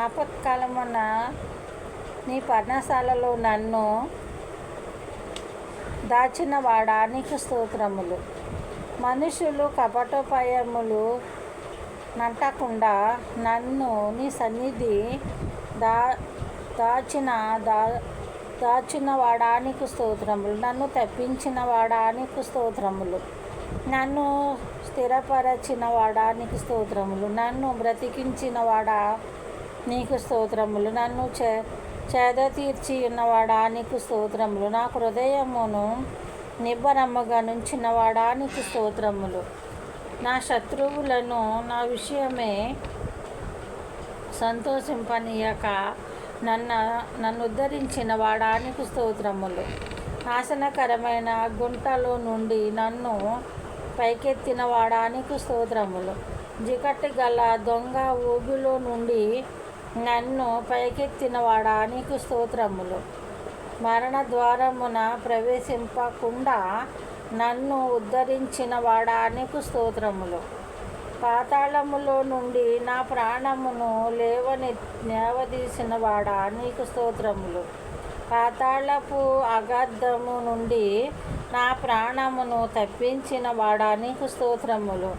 ఆపత్కాలమున నీ పర్ణశాలలో నన్ను దాచినవాడా నీకు స్తోత్రములు. మనుషులు కపటోపాయములు నంటకుండా నన్ను నీ సన్నిధి దాచినవాడా నీకు స్తోత్రములు. నన్ను తప్పించినవాడా నీకు స్తోత్రములు. నన్ను స్థిరపరచినవాడా నీకు స్తోత్రములు. నన్ను బ్రతికించినవాడా నీకు స్తోత్రములు. నన్ను చేద తీర్చి ఉన్నవాడా నీకు స్తోత్రములు. నా హృదయమును నిబ్బరముగా నుంచినవాడా నీకు స్తోత్రములు. నా శత్రువులను నా విషయమే సంతోషింపనీయక నన్ను ఉద్ధరించిన వాడా నీకు స్తోత్రములు. నాశనకరమైన గుంటలో నుండి నన్ను పైకెత్తిన వాడా నీకు స్తోత్రములు. జికటి గల దొంగ ఊబిలో నుండి నన్ను పైకెత్తిన వాడా నీకు స్తోత్రములు. మరణ ద్వారమున ప్రవేశింపకుండా నన్ను ఉద్ధరించిన వాడా నీకు స్తోత్రములు. పాతాళములో నుండి నా ప్రాణమును లేవదీసిన వాడా నీకు స్తోత్రములు. పాతాళపు అగాధము నుండి నా ప్రాణమును తప్పించిన వాడా నీకు స్తోత్రములు.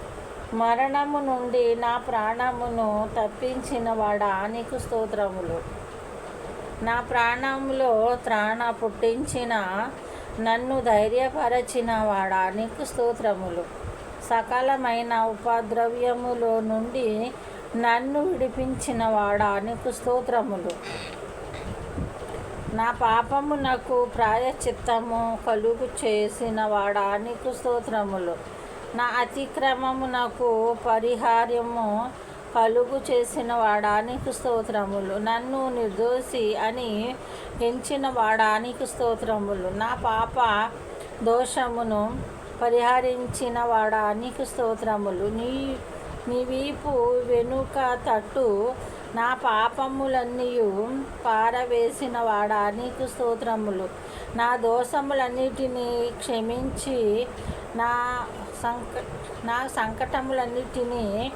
మరణము నుండి నా ప్రాణమును తప్పించిన వాడా నీకు స్తోత్రములు. నా ప్రాణంలో త్రాణ పుట్టించిన నన్ను ధైర్యపరచిన వాడా నీకు స్తోత్రములు. సకలమైన ఉపద్రవ్యములో నుండి నన్ను విడిపించిన వాడా నీకు స్తోత్రములు. నా పాపమునకు ప్రాయశ్చిత్తము కలుగు చేసిన వాడా నీకు స్తోత్రములు. నా అతిక్రమమునకు పరిహార్యము కలుగు చేసిన వాడా నీకు స్తోత్రములు. నన్ను నిర్దోషి అని ఎంచిన వాడా నీకు స్తోత్రములు. నా పాప దోషమును పరిహరించిన వాడా నీకు స్తోత్రములు. నీ వీపు వెనుక తట్టు నా పాపములన్నీయు పారవేసిన వాడా నీకు స్తోత్రములు. నా దోషములన్నిటినీ క్షమించి నా సంకటములన్నిటినీ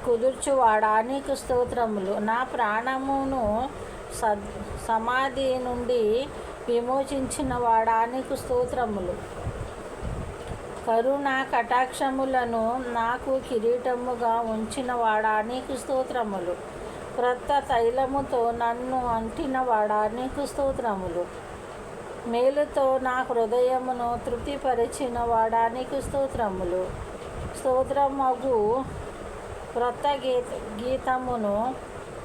కుదుర్చువాడా నీకు స్తోత్రములు. నా ప్రాణమును సమాధి నుండి విమోచించిన వాడా నీకు స్తోత్రములు. కరుణా కటాక్షములను నాకు కిరీటముగా ఉంచిన వాడా నీకు స్తోత్రములు. క్రొత్త తైలముతో నన్ను అంటిన వాడా నీకు స్తోత్రములు. మేలుతో నా హృదయమును తృప్తిపరిచిన వాడా నీకు స్తోత్రములు. స్తోత్రమగు క్రొత్త గీతమును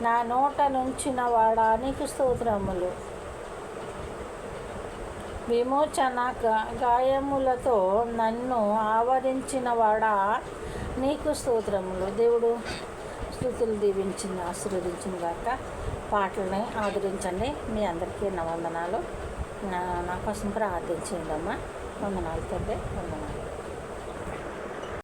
నా నోట నుంచిన వాడా నీకు స్తోత్రములు. విమోచన గాయములతో నన్ను ఆవరించిన వాడా నీకు స్తోత్రములు. దేవుడు స్తుతులు దీవించింది ఆశీర్వదించిన గాక. పాటలని ఆదరించండి. మీ అందరికీ నా వందనాలు. నా కోసం ప్రార్థించండి అమ్మా. వందనాలు తండ్రి, వందనాలు.